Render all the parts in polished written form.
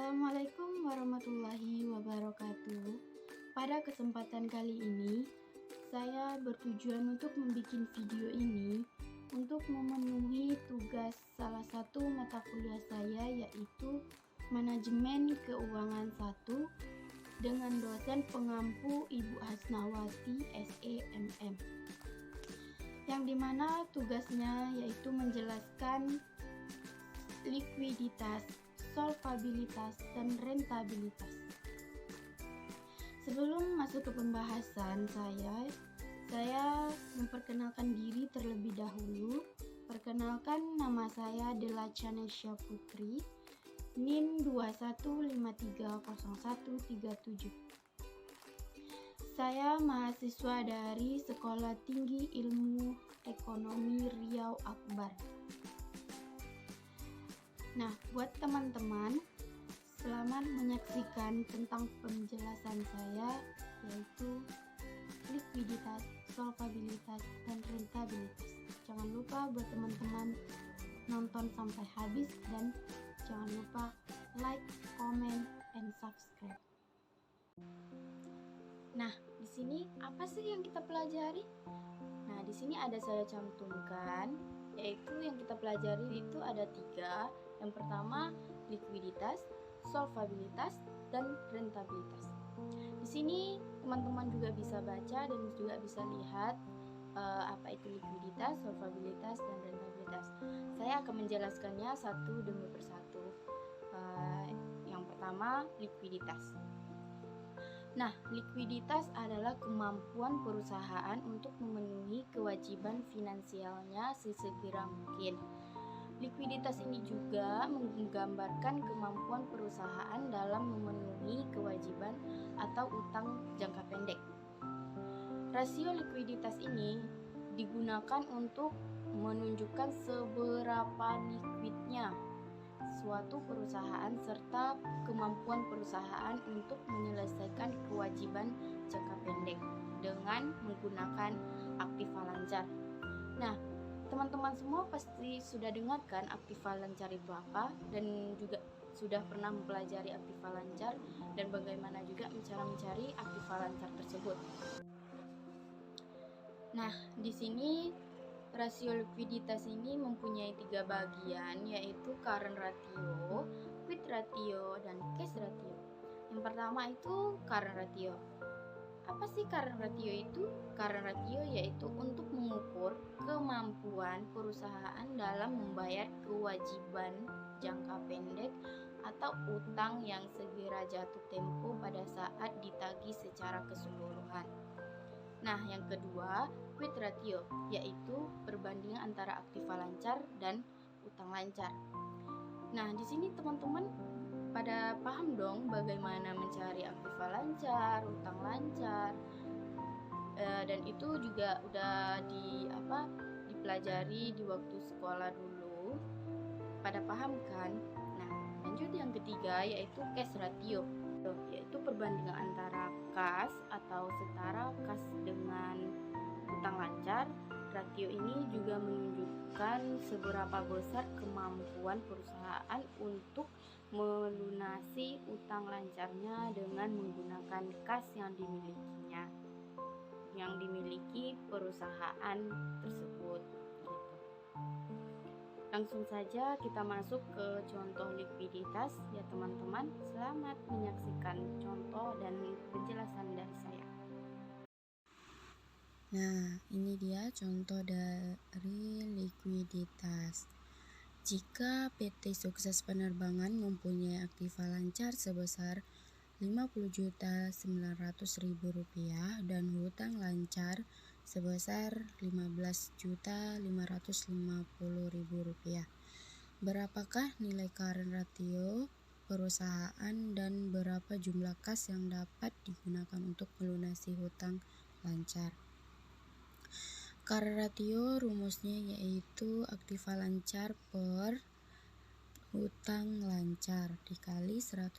Assalamualaikum warahmatullahi wabarakatuh. Pada kesempatan kali ini, saya bertujuan untuk membuat video ini untuk memenuhi tugas salah satu mata kuliah saya, yaitu Manajemen Keuangan 1 dengan dosen pengampu Ibu Hasnawati SEMM, yang dimana tugasnya yaitu menjelaskan likuiditas, solvabilitas, dan rentabilitas. Sebelum masuk ke pembahasan saya memperkenalkan diri terlebih dahulu. Perkenalkan, nama saya Della Chanesha Putri, NIM 21530137. Saya mahasiswa dari Sekolah Tinggi Ilmu Ekonomi Riau Akbar. Nah, buat teman-teman, selamat menyaksikan tentang penjelasan saya, yaitu likuiditas, solvabilitas, dan rentabilitas. Jangan lupa buat teman-teman nonton sampai habis, dan jangan lupa like, comment, and subscribe. Nah, di sini apa sih yang kita pelajari? Nah, di sini ada saya cantumkan, yaitu yang kita pelajari itu ada 3. Yang pertama, likuiditas, solvabilitas, dan rentabilitas. Di sini teman-teman juga bisa baca dan juga bisa lihat apa itu likuiditas, solvabilitas, dan rentabilitas. Saya akan menjelaskannya satu demi persatu. Yang pertama, likuiditas. Nah, likuiditas adalah kemampuan perusahaan untuk memenuhi kewajiban finansialnya sesegera mungkin. Likuiditas ini juga menggambarkan kemampuan perusahaan dalam memenuhi kewajiban atau utang jangka pendek. Rasio likuiditas ini digunakan untuk menunjukkan seberapa likuidnya suatu perusahaan serta kemampuan perusahaan untuk menyelesaikan kewajiban jangka pendek dengan menggunakan aktiva lancar. Nah, teman-teman semua pasti sudah dengar kan aktiva lancar itu apa, dan juga sudah pernah mempelajari aktiva lancar dan bagaimana juga cara mencari aktiva lancar tersebut. Nah, di sini rasio likuiditas ini mempunyai 3 bagian, yaitu current ratio, quit ratio, dan cash ratio. Yang pertama itu current ratio. Apa sih current ratio itu? Current ratio yaitu untuk mengukur kemampuan perusahaan dalam membayar kewajiban jangka pendek atau utang yang segera jatuh tempo pada saat ditagih secara keseluruhan. Nah, yang kedua, quit ratio, yaitu perbandingan antara aktiva lancar dan utang lancar. Nah, di sini teman-teman pada paham dong bagaimana mencari aktiva lancar, utang lancar, dan itu juga udah dipelajari di waktu sekolah dulu. Pada paham kan? Nah, lanjut yang ketiga yaitu cash ratio, yaitu perbandingan antara kas atau setara kas dengan utang lancar. Ratio ini juga menunjukkan seberapa besar kemampuan perusahaan untuk melunasi utang lancarnya dengan menggunakan kas yang dimiliki perusahaan tersebut. Gitu. Langsung saja kita masuk ke contoh likuiditas ya teman-teman. Selamat menyaksikan contoh dan penjelasan dari saya. Nah, ini dia contoh dari likuiditas. Jika PT Sukses Penerbangan mempunyai aktiva lancar sebesar Rp50.900.000 dan hutang lancar sebesar Rp15.550.000. Berapakah nilai current ratio perusahaan dan berapa jumlah kas yang dapat digunakan untuk melunasi hutang lancar? Current ratio rumusnya yaitu aktiva lancar per hutang lancar dikali 100%.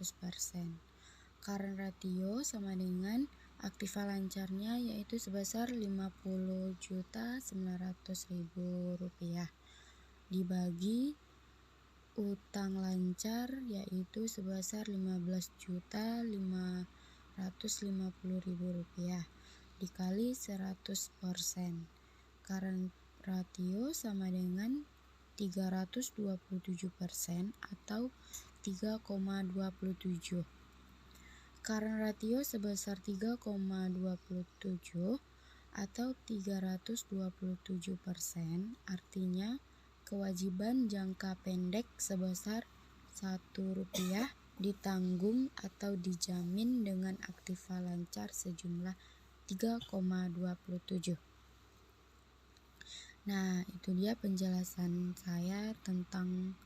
Current ratio sama dengan aktiva lancarnya yaitu sebesar Rp50.900.000 dibagi utang lancar yaitu sebesar Rp15.550.000 dikali 100%. Current ratio sama dengan 327% atau 3,27. Current ratio sebesar 3,27 atau 327%, artinya kewajiban jangka pendek sebesar Rp1 ditanggung atau dijamin dengan aktiva lancar sejumlah 3,27. Nah, itu dia penjelasan saya tentang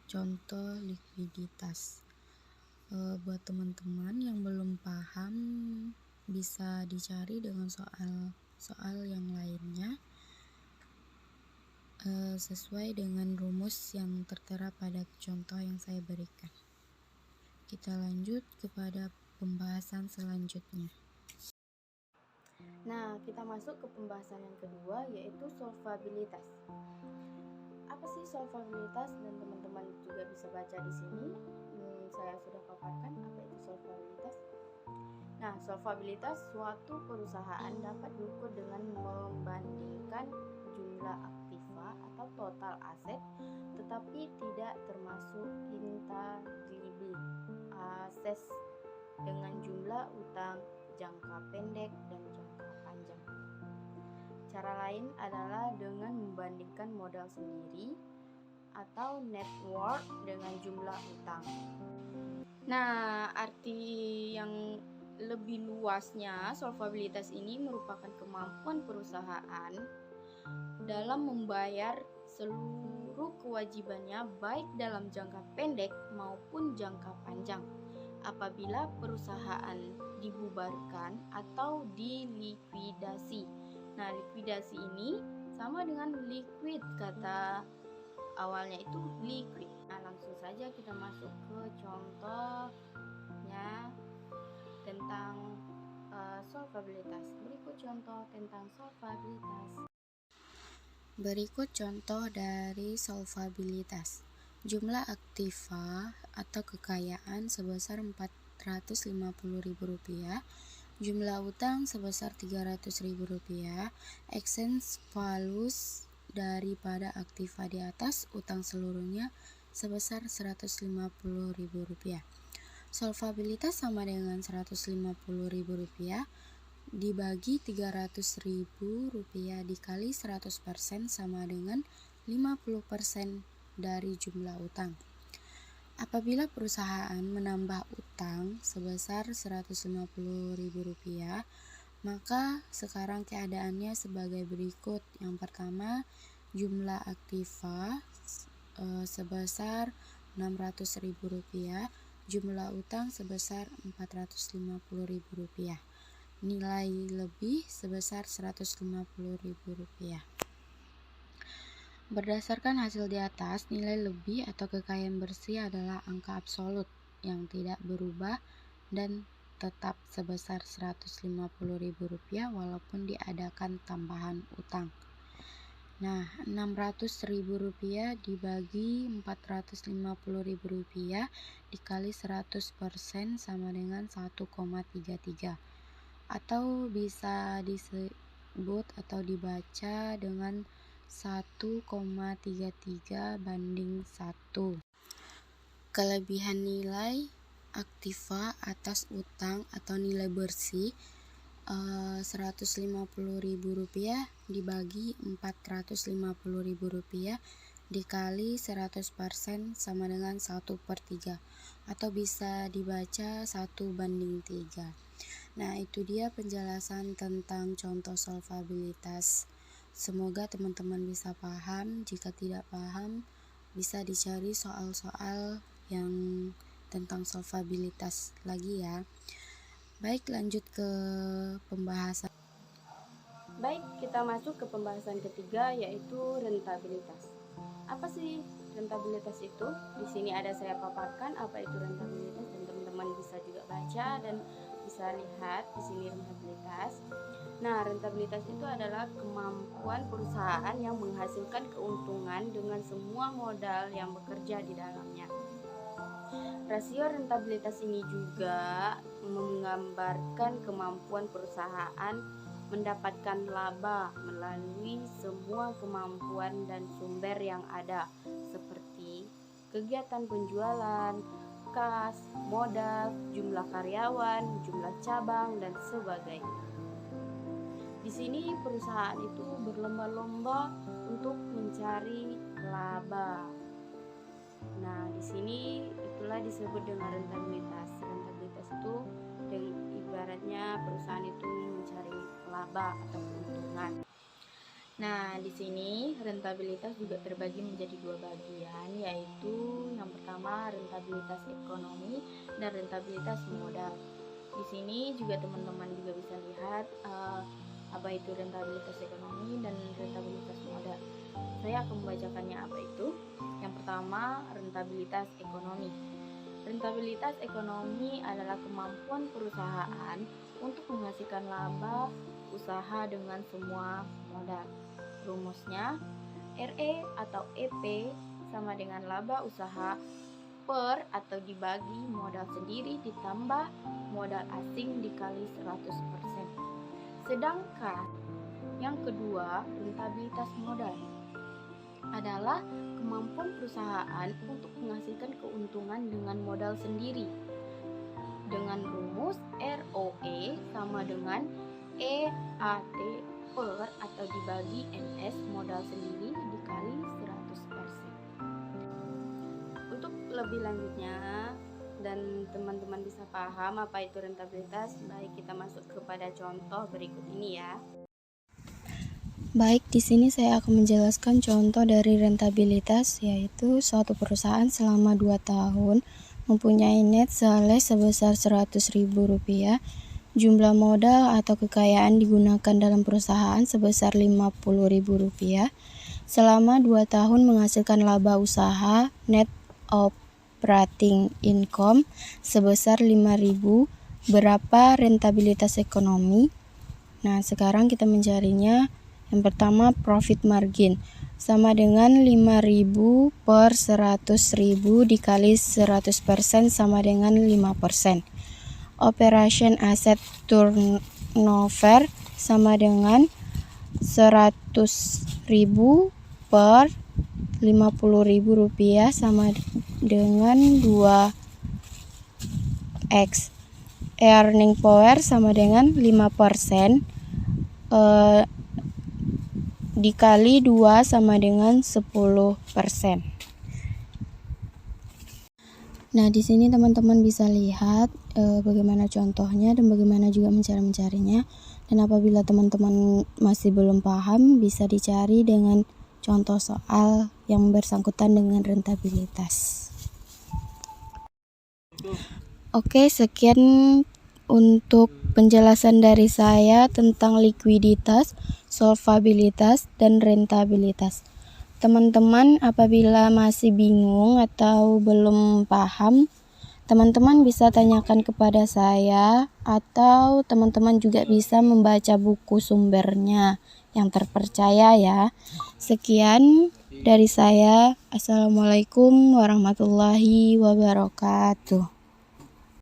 contoh likuiditas. Buat teman-teman yang belum paham, bisa dicari dengan soal yang lainnya sesuai dengan rumus yang tertera pada contoh yang saya berikan. Kita lanjut kepada pembahasan selanjutnya. Nah, kita masuk ke pembahasan yang kedua, yaitu solvabilitas. Apa sih solvabilitas? Dan teman-teman juga bisa baca di sini. Saya sudah paparkan apa itu solvabilitas. Nah, solvabilitas suatu perusahaan dapat diukur dengan membandingkan jumlah aktiva atau total aset, tetapi tidak termasuk intangible assets dengan jumlah utang jangka pendek dan jangka panjang. Cara lain adalah dengan membandingkan modal sendiri atau net worth dengan jumlah utang. Nah, arti yang lebih luasnya, solvabilitas ini merupakan kemampuan perusahaan dalam membayar seluruh kewajibannya baik dalam jangka pendek maupun jangka panjang apabila perusahaan dibubarkan atau dilikuidasi. Nah, likuidasi ini sama dengan liquid, kata awalnya itu liquid. Nah, langsung saja kita masuk ke contohnya tentang solvabilitas. Berikut contoh tentang solvabilitas. Berikut contoh dari solvabilitas. Jumlah aktiva atau kekayaan sebesar Rp450.000, jumlah utang sebesar Rp300.000, exchange values daripada aktiva di atas utang seluruhnya sebesar Rp150.000. Solvabilitas sama dengan Rp150.000 dibagi Rp300.000 dikali 100% sama dengan 50% dari jumlah utang. Apabila perusahaan menambah utang sebesar Rp150.000, maka sekarang keadaannya sebagai berikut. Yang pertama, jumlah aktiva sebesar Rp600.000, jumlah utang sebesar Rp450.000. Nilai lebih sebesar Rp150.000. Berdasarkan hasil di atas, nilai lebih atau kekayaan bersih adalah angka absolut yang tidak berubah dan tetap sebesar Rp150.000 walaupun diadakan tambahan utang. Nah, Rp600.000 dibagi Rp450.000 dikali 100% sama dengan 1,33, atau bisa disebut atau dibaca dengan 1,33 banding 1. Kelebihan nilai aktiva atas utang atau nilai bersih Rp150.000 dibagi Rp450.000 dikali 100% sama dengan 1/3, atau bisa dibaca 1/3. Nah, itu dia penjelasan tentang contoh solvabilitas. Semoga teman-teman bisa paham. Jika tidak paham, bisa dicari soal-soal yang tentang solvabilitas lagi ya. Baik, lanjut ke pembahasan. Baik, kita masuk ke pembahasan ketiga, yaitu rentabilitas. Apa sih rentabilitas itu? Di sini ada saya paparkan apa itu rentabilitas, dan teman-teman bisa juga baca dan bisa bisa lihat di sini rentabilitas. Nah, rentabilitas itu adalah kemampuan perusahaan yang menghasilkan keuntungan dengan semua modal yang bekerja di dalamnya. Rasio rentabilitas ini juga menggambarkan kemampuan perusahaan mendapatkan laba melalui semua kemampuan dan sumber yang ada, seperti kegiatan penjualan, kas, modal, jumlah karyawan, jumlah cabang, dan sebagainya. Di sini perusahaan itu berlomba-lomba untuk mencari laba. Nah, di sini itulah disebut dengan rentabilitas. Rentabilitas itu ibaratnya perusahaan itu mencari laba atau keuntungan. Nah, di sini rentabilitas juga terbagi menjadi dua bagian, yaitu yang pertama rentabilitas ekonomi dan rentabilitas modal. Di sini juga teman-teman juga bisa lihat apa itu rentabilitas ekonomi dan rentabilitas modal. Saya akan membacakannya apa itu. Yang pertama, rentabilitas ekonomi. Rentabilitas ekonomi adalah kemampuan perusahaan untuk menghasilkan laba usaha dengan semua modal. Rumusnya, RE atau EP sama dengan laba usaha per atau dibagi modal sendiri ditambah modal asing dikali 100%. Sedangkan yang kedua, rentabilitas modal adalah kemampuan perusahaan untuk menghasilkan keuntungan dengan modal sendiri. Dengan rumus ROE sama dengan EAT per atau dibagi NS modal sendiri dikali 100%. Untuk lebih lanjutnya dan teman-teman bisa paham apa itu rentabilitas, baik kita masuk kepada contoh berikut ini ya. Baik, di sini saya akan menjelaskan contoh dari rentabilitas, yaitu suatu perusahaan selama 2 tahun mempunyai net sales sebesar Rp100.000, jumlah modal atau kekayaan digunakan dalam perusahaan sebesar Rp50.000, selama 2 tahun menghasilkan laba usaha net operating income sebesar Rp5.000. Berapa rentabilitas ekonomi? Nah, sekarang kita mencarinya. Yang pertama, profit margin sama dengan 5.000 per 100.000 dikali 100% sama dengan 5%. Operation asset turnover sama dengan 100.000 per Rp50.000 sama dengan 2x. Earning power sama dengan 5%. Dikali 2 sama dengan 10%. Nah, di sini teman-teman bisa lihat bagaimana contohnya dan bagaimana juga mencarinya. Dan apabila teman-teman masih belum paham, bisa dicari dengan contoh soal yang bersangkutan dengan rentabilitas. Oke, sekian untuk penjelasan dari saya tentang likuiditas, solvabilitas, dan rentabilitas. Teman-teman apabila masih bingung atau belum paham, teman-teman bisa tanyakan kepada saya atau teman-teman juga bisa membaca buku sumbernya yang terpercaya ya. Sekian dari saya. Assalamualaikum warahmatullahi wabarakatuh.